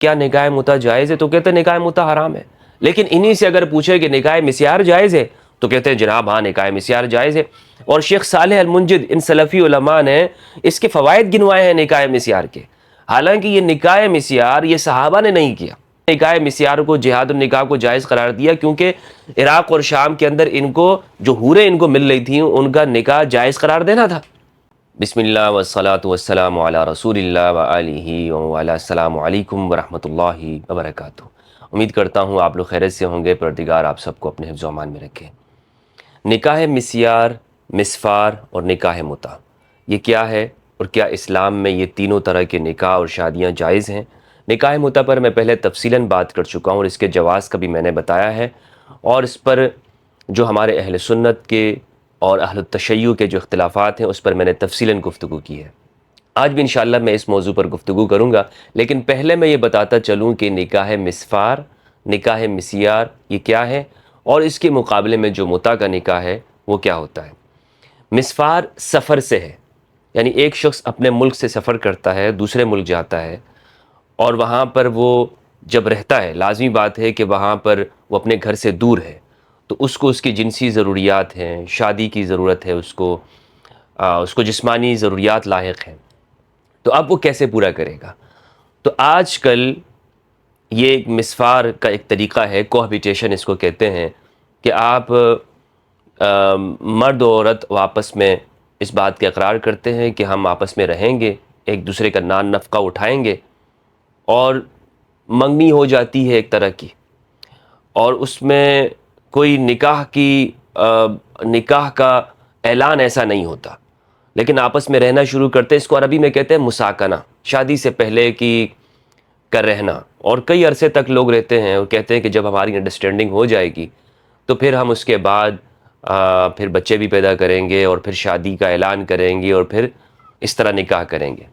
کیا نکاح متع جائز ہے؟ تو کہتے ہیں نکاح متع حرام ہے۔ لیکن انہی سے اگر پوچھے کہ نکاح مسیار جائز ہے تو کہتے ہیں جناب ہاں نکاح مسیار جائز ہے۔ اور شیخ صالح المنجد ان سلفی علماء نے اس کے فوائد گنوائے ہیں نکاح مسیار کے، حالانکہ یہ نکاح مسیار یہ صحابہ نے نہیں کیا۔ نکاح مسیار کو جہاد النکاح کو جائز قرار دیا کیونکہ عراق اور شام کے اندر ان کو جو حوریں ان کو مل رہی تھیں ان کا نکاح جائز قرار دینا تھا۔ بسم اللہ والصلاة والسلام علی رسول اللہ وآلہ وعلی السلام علیکم ورحمۃ اللہ وبرکاتہ۔ امید کرتا ہوں آپ لوگ خیریت سے ہوں گے، پروردگار آپ سب کو اپنے حفظ و امان میں رکھے۔ نکاح مسیار، مسفار اور نکاح متع یہ کیا ہے، اور کیا اسلام میں یہ تینوں طرح کے نکاح اور شادیاں جائز ہیں؟ نکاح متع پر میں پہلے تفصیلاً بات کر چکا ہوں اور اس کے جواز کا بھی میں نے بتایا ہے، اور اس پر جو ہمارے اہل سنت کے اور اہل التشیع کے جو اختلافات ہیں اس پر میں نے تفصیلاً گفتگو کی ہے۔ آج بھی انشاءاللہ میں اس موضوع پر گفتگو کروں گا، لیکن پہلے میں یہ بتاتا چلوں کہ نکاح مسفار، نکاح مسیار یہ کیا ہے، اور اس کے مقابلے میں جو متع کا نکاح ہے وہ کیا ہوتا ہے۔ مسفار سفر سے ہے، یعنی ایک شخص اپنے ملک سے سفر کرتا ہے، دوسرے ملک جاتا ہے، اور وہاں پر وہ جب رہتا ہے، لازمی بات ہے کہ وہاں پر وہ اپنے گھر سے دور ہے، تو اس کو اس کی جنسی ضروریات ہیں، شادی کی ضرورت ہے، اس کو جسمانی ضروریات لاحق ہیں، تو اب وہ کیسے پورا کرے گا؟ تو آج کل یہ ایک مسفار کا ایک طریقہ ہے، کوہبیٹیشن اس کو کہتے ہیں، کہ آپ مرد و عورت آپس میں اس بات کے اقرار کرتے ہیں کہ ہم آپس میں رہیں گے، ایک دوسرے کا نان نفقہ اٹھائیں گے، اور منگنی ہو جاتی ہے ایک طرح کی، اور اس میں کوئی نکاح کا اعلان ایسا نہیں ہوتا، لیکن آپس میں رہنا شروع کرتے ہیں۔ اس کو عربی میں کہتے ہیں مساکنہ، شادی سے پہلے کی کا رہنا، اور کئی عرصے تک لوگ رہتے ہیں اور کہتے ہیں کہ جب ہماری انڈرسٹینڈنگ ہو جائے گی تو پھر ہم اس کے بعد پھر بچے بھی پیدا کریں گے اور پھر شادی کا اعلان کریں گے اور پھر اس طرح نکاح کریں گے۔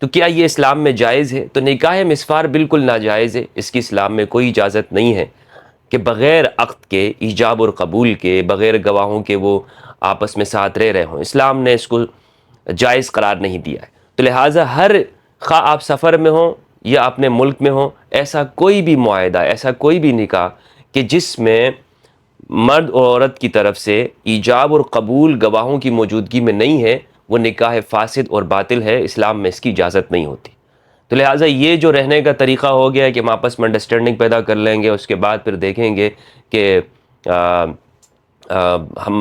تو کیا یہ اسلام میں جائز ہے؟ تو نکاح مسفار بالکل ناجائز ہے، اس کی اسلام میں کوئی اجازت نہیں ہے کہ بغیر عقد کے، ایجاب اور قبول کے، بغیر گواہوں کے وہ آپس میں ساتھ رہ رہے ہوں۔ اسلام نے اس کو جائز قرار نہیں دیا ہے۔ تو لہٰذا خواہ آپ سفر میں ہوں یا اپنے ملک میں ہوں، ایسا کوئی بھی معاہدہ، ایسا کوئی بھی نکاح کہ جس میں مرد اور عورت کی طرف سے ایجاب اور قبول گواہوں کی موجودگی میں نہیں ہے، وہ نکاح فاسد اور باطل ہے، اسلام میں اس کی اجازت نہیں ہوتی۔ تو لہٰذا یہ جو رہنے کا طریقہ ہو گیا ہے کہ ہم آپس میں انڈرسٹینڈنگ پیدا کر لیں گے، اس کے بعد پھر دیکھیں گے کہ ہم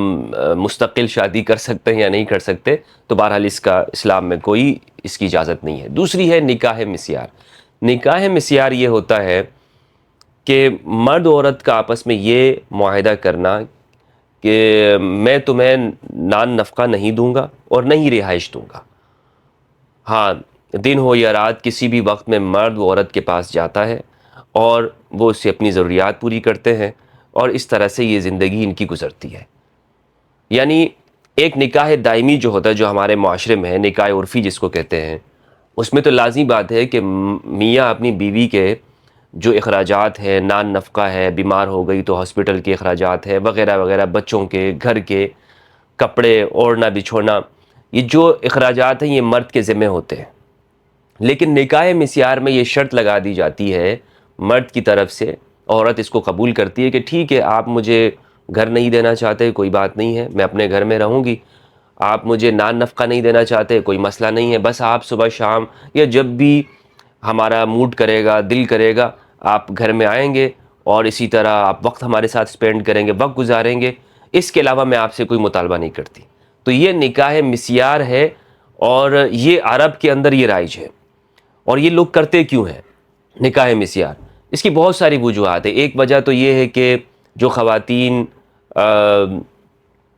مستقل شادی کر سکتے ہیں یا نہیں کر سکتے، تو بہرحال اس کا اسلام میں کوئی اس کی اجازت نہیں ہے۔ دوسری ہے نکاح مسیار۔ نکاح مسیار یہ ہوتا ہے کہ مرد و عورت کا آپس میں یہ معاہدہ کرنا کہ میں تمہیں نان نفقہ نہیں دوں گا اور نہیں رہائش دوں گا۔ ہاں، دن ہو یا رات کسی بھی وقت میں مرد و عورت کے پاس جاتا ہے اور وہ اس سے اپنی ضروریات پوری کرتے ہیں، اور اس طرح سے یہ زندگی ان کی گزرتی ہے۔ یعنی ایک نکاح دائمی جو ہوتا ہے، جو ہمارے معاشرے میں ہے، نکاح عرفی جس کو کہتے ہیں، اس میں تو لازمی بات ہے کہ میاں اپنی بیوی کے جو اخراجات ہیں، نان نفقہ ہے، بیمار ہو گئی تو ہاسپٹل کے اخراجات ہے، وغیرہ وغیرہ، بچوں کے، گھر کے، کپڑے اوڑھنا بچھونا، یہ جو اخراجات ہیں یہ مرد کے ذمہ ہوتے ہیں۔ لیکن نکاح مسیار میں یہ شرط لگا دی جاتی ہے مرد کی طرف سے، عورت اس کو قبول کرتی ہے کہ ٹھیک ہے، آپ مجھے گھر نہیں دینا چاہتے، کوئی بات نہیں ہے، میں اپنے گھر میں رہوں گی۔ آپ مجھے نان نفقہ نہیں دینا چاہتے، کوئی مسئلہ نہیں ہے، بس آپ صبح شام یا جب بھی ہمارا موڈ کرے گا، دل کرے گا، آپ گھر میں آئیں گے اور اسی طرح آپ وقت ہمارے ساتھ سپینڈ کریں گے، وقت گزاریں گے، اس کے علاوہ میں آپ سے کوئی مطالبہ نہیں کرتی۔ تو یہ نکاح مسیار ہے، اور یہ عرب کے اندر یہ رائج ہے۔ اور یہ لوگ کرتے کیوں ہیں نکاح مسیار؟ اس کی بہت ساری وجوہات ہیں۔ ایک وجہ تو یہ ہے کہ جو خواتین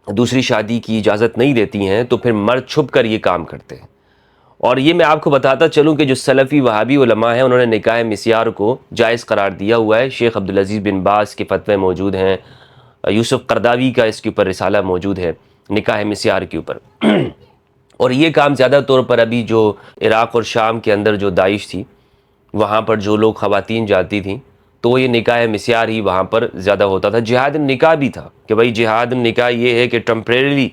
دوسری شادی کی اجازت نہیں دیتی ہیں تو پھر مرد چھپ کر یہ کام کرتے ہیں۔ اور یہ میں آپ کو بتاتا چلوں کہ جو سلفی وہابی علماء ہیں انہوں نے نکاح مسیار کو جائز قرار دیا ہوا ہے۔ شیخ عبدالعزیز بن باز کے فتوے موجود ہیں، یوسف قرداوی کا اس کے اوپر رسالہ موجود ہے نکاح مسیار کے اوپر۔ اور یہ کام زیادہ طور پر ابھی جو عراق اور شام کے اندر جو داعش تھی، وہاں پر جو لوگ خواتین جاتی تھیں تو وہ یہ نکاح مسیار ہی وہاں پر زیادہ ہوتا تھا۔ جہاد نکاح بھی تھا کہ بھائی جہاد نکاح یہ ہے کہ ٹیمپریریلی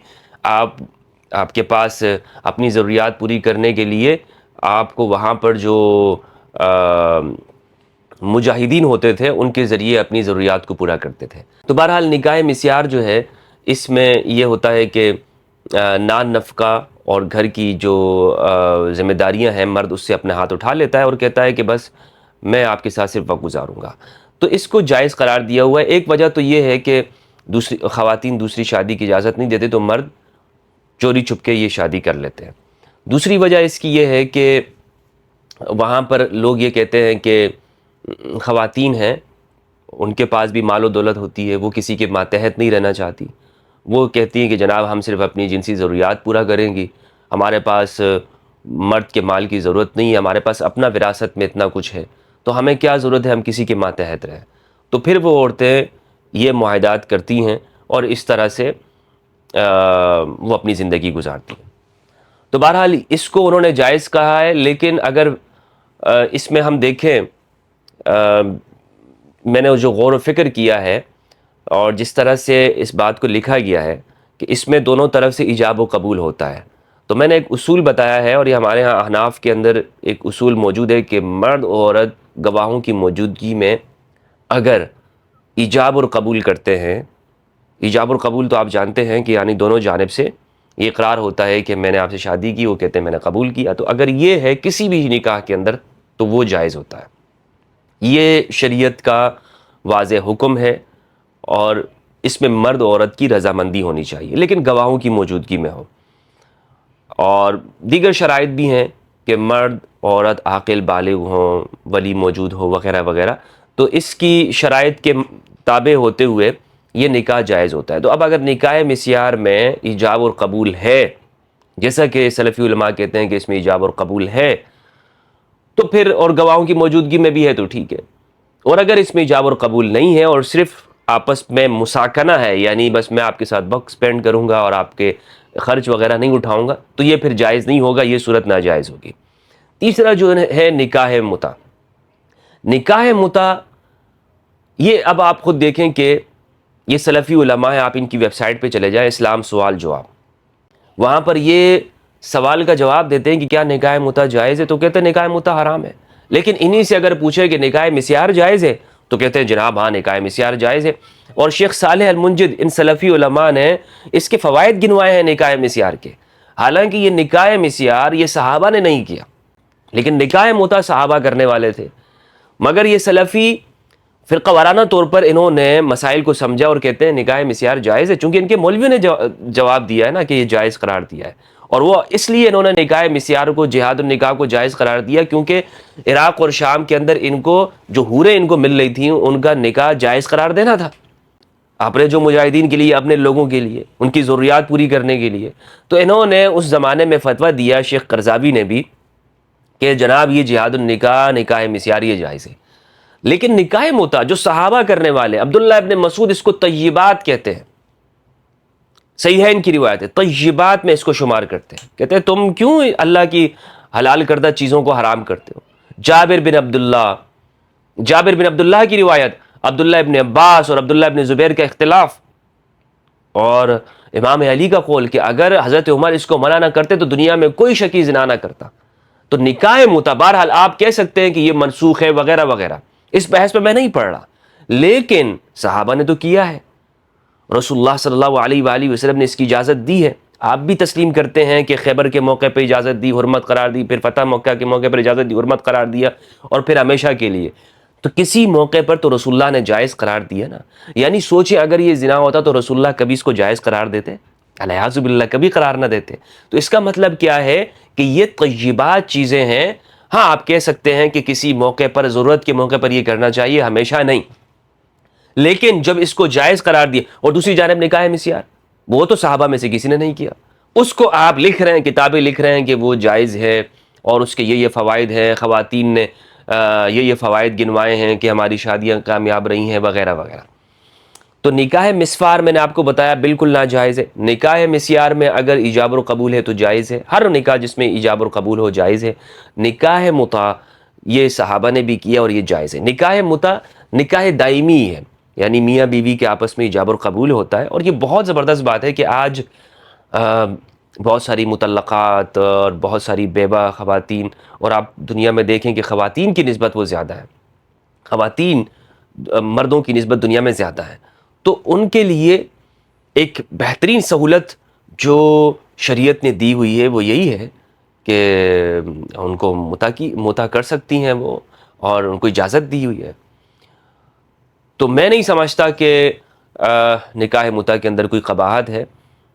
آپ کے پاس اپنی ضروریات پوری کرنے کے لیے آپ کو وہاں پر جو مجاہدین ہوتے تھے ان کے ذریعے اپنی ضروریات کو پورا کرتے تھے۔ تو بہرحال نکاح مسیار جو ہے اس میں یہ ہوتا ہے کہ نان نفقہ اور گھر کی جو ذمہ داریاں ہیں مرد اس سے اپنے ہاتھ اٹھا لیتا ہے اور کہتا ہے کہ بس میں آپ کے ساتھ صرف وقت گزاروں گا، تو اس کو جائز قرار دیا ہوا ہے۔ ایک وجہ تو یہ ہے کہ خواتین دوسری شادی کی اجازت نہیں دیتے تو مرد چوری چھپ کے یہ شادی کر لیتے ہیں۔ دوسری وجہ اس کی یہ ہے کہ وہاں پر لوگ یہ کہتے ہیں کہ خواتین ہیں ان کے پاس بھی مال و دولت ہوتی ہے، وہ کسی کے ماتحت نہیں رہنا چاہتی، وہ کہتی ہیں کہ جناب ہم صرف اپنی جنسی ضروریات پورا کریں گی، ہمارے پاس مرد کے مال کی ضرورت نہیں ہے، ہمارے پاس اپنا وراثت میں اتنا کچھ ہے، تو ہمیں کیا ضرورت ہے ہم کسی کے ماتحت رہیں۔ تو پھر وہ عورتیں یہ معاہدات کرتی ہیں اور اس طرح سے وہ اپنی زندگی گزارتی ہیں۔ تو بہرحال اس کو انہوں نے جائز کہا ہے، لیکن اگر اس میں ہم دیکھیں میں نے جو غور و فکر کیا ہے اور جس طرح سے اس بات کو لکھا گیا ہے کہ اس میں دونوں طرف سے ایجاب و قبول ہوتا ہے، تو میں نے ایک اصول بتایا ہے اور یہ ہمارے ہاں احناف کے اندر ایک اصول موجود ہے کہ مرد اور عورت گواہوں کی موجودگی میں اگر ایجاب اور قبول کرتے ہیں، ایجاب اور قبول تو آپ جانتے ہیں کہ یعنی دونوں جانب سے یہ اقرار ہوتا ہے کہ میں نے آپ سے شادی کی، وہ کہتے ہیں میں نے قبول کیا، تو اگر یہ ہے کسی بھی نکاح کے اندر تو وہ جائز ہوتا ہے۔ یہ شریعت کا واضح حکم ہے اور اس میں مرد و عورت کی رضامندی ہونی چاہیے، لیکن گواہوں کی موجودگی میں ہو، اور دیگر شرائط بھی ہیں کہ مرد عورت عاقل بالغ ہوں، ولی موجود ہو وغیرہ وغیرہ، تو اس کی شرائط کے تابع ہوتے ہوئے یہ نکاح جائز ہوتا ہے۔ تو اب اگر نکاح مسیار میں ایجاب اور قبول ہے، جیسا کہ سلفی علماء کہتے ہیں کہ اس میں ایجاب اور قبول ہے، تو پھر اور گواہوں کی موجودگی میں بھی ہے تو ٹھیک ہے، اور اگر اس میں ایجاب اور قبول نہیں ہے اور صرف آپس میں مساکنہ ہے، یعنی بس میں آپ کے ساتھ وقت سپینڈ کروں گا اور آپ کے خرچ وغیرہ نہیں اٹھاؤں گا، تو یہ پھر جائز نہیں ہوگا، یہ صورت ناجائز ہوگی۔ تیسرا جو ہے نکاح متع۔ نکاح متع یہ اب آپ خود دیکھیں کہ یہ سلفی علماء ہیں، آپ ان کی ویب سائٹ پہ چلے جائیں، اسلام سوال جواب، وہاں پر یہ سوال کا جواب دیتے ہیں کہ کیا نکاح متع جائز ہے، تو کہتے ہیں نکاح متع حرام ہے۔ لیکن انہی سے اگر پوچھے کہ نکاح مسیار جائز ہے تو کہتے ہیں جناب ہاں نکاح مسیار جائز ہے، اور شیخ صالح المنجد ان سلفی علماء نے اس کے فوائد گنوائے ہیں نکاح مسیار کے۔ حالانکہ یہ نکاح مسیار یہ صحابہ نے نہیں کیا، لیکن نکاح متع صحابہ کرنے والے تھے، مگر یہ سلفی فرقہ وارانہ طور پر انہوں نے مسائل کو سمجھا اور کہتے ہیں نکاح مسیار جائز ہے، چونکہ ان کے مولویوں نے جواب دیا ہے نا کہ یہ جائز قرار دیا ہے، اور وہ اس لیے انہوں نے نکاح مسیار کو جہاد النکاح کو جائز قرار دیا کیونکہ عراق اور شام کے اندر ان کو جو حوریں ان کو مل رہی تھیں ان کا نکاح جائز قرار دینا تھا، اپنے جو مجاہدین کے لیے، اپنے لوگوں کے لیے، ان کی ضروریات پوری کرنے کے لیے۔ تو انہوں نے اس زمانے میں فتویٰ دیا، شیخ قرضاوی نے بھی، کہ جناب یہ جہاد النکاح نکاح مسیار یہ جائز ہے۔ لیکن نکاح متع جو صحابہ کرنے والے، عبداللہ ابن مسعود اس کو طیبات کہتے ہیں، صحیحین کی روایت ہے، طیبات میں اس کو شمار کرتے ہیں، کہتے ہیں تم کیوں اللہ کی حلال کردہ چیزوں کو حرام کرتے ہو۔ جابر بن عبداللہ کی روایت، عبداللہ ابن عباس اور عبداللہ ابن زبیر کا اختلاف، اور امام علی کا قول کہ اگر حضرت عمر اس کو منع نہ کرتے تو دنیا میں کوئی شکی زنا نہ کرتا۔ تو نکاح متع بہرحال آپ کہہ سکتے ہیں کہ یہ منسوخ ہے وغیرہ وغیرہ، اس بحث پہ میں نہیں پڑھ رہا، لیکن صحابہ نے تو کیا ہے، رسول اللہ صلی اللہ علیہ وآلہ وسلم نے اس کی اجازت دی ہے۔ آپ بھی تسلیم کرتے ہیں کہ خیبر کے موقع پہ اجازت دی، حرمت قرار دی، پھر فتح مکہ کے موقع پر اجازت دی، حرمت قرار دیا، اور پھر ہمیشہ کے لیے۔ تو کسی موقع پر تو رسول اللہ نے جائز قرار دیا نا، یعنی سوچیں اگر یہ زنا ہوتا تو رسول اللہ کبھی اس کو جائز قرار دیتے؟ الیاذ باللہ کبھی قرار نہ دیتے۔ تو اس کا مطلب کیا ہے کہ یہ طیبات چیزیں ہیں، ہاں آپ کہہ سکتے ہیں کہ کسی موقع پر، ضرورت کے موقع پر یہ کرنا چاہیے، ہمیشہ نہیں، لیکن جب اس کو جائز قرار دیا۔ اور دوسری جانب نکاح مسیار، وہ تو صحابہ میں سے کسی نے نہیں کیا، اس کو آپ لکھ رہے ہیں، کتابیں لکھ رہے ہیں کہ وہ جائز ہے اور اس کے یہ فوائد ہیں، خواتین نے یہ فوائد گنوائے ہیں کہ ہماری شادیاں کامیاب رہی ہیں وغیرہ وغیرہ۔ تو نکاح مسفار میں نے آپ کو بتایا بالکل ناجائز ہے۔ نکاح مسیار میں اگر ایجاب اور قبول ہے تو جائز ہے، ہر نکاح جس میں ایجاب اور قبول ہو جائز ہے۔ نکاح متع یہ صحابہ نے بھی کیا اور یہ جائز ہے۔ نکاح متع نکاح دائمی ہے، یعنی میاں بیوی کے آپس میں ایجاب اور قبول ہوتا ہے، اور یہ بہت زبردست بات ہے کہ آج بہت ساری مطلقات اور بہت ساری بیوہ خواتین، اور آپ دنیا میں دیکھیں کہ خواتین کی نسبت وہ زیادہ ہے، خواتین مردوں کی نسبت دنیا میں زیادہ ہیں، تو ان کے لیے ایک بہترین سہولت جو شریعت نے دی ہوئی ہے وہ یہی ہے کہ ان کو متع کر سکتی ہیں وہ، اور ان کو اجازت دی ہوئی ہے۔ تو میں نہیں سمجھتا کہ نکاح متع کے اندر کوئی قباحت ہے۔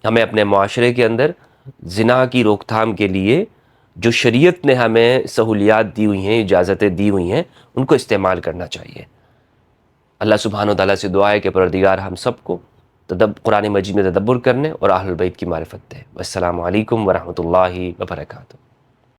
ہمیں اپنے معاشرے کے اندر زنا کی روک تھام کے لیے جو شریعت نے ہمیں سہولیات دی ہوئی ہیں، اجازتیں دی ہوئی ہیں، ان کو استعمال کرنا چاہیے۔ اللہ سبحانہ و تعالیٰ سے دعا ہے کہ پروردگار ہم سب کو قرآن مجید میں تدبر کرنے اور اہل البیت کی معرفت دے۔ السلام علیکم ورحمۃ اللہ وبرکاتہ۔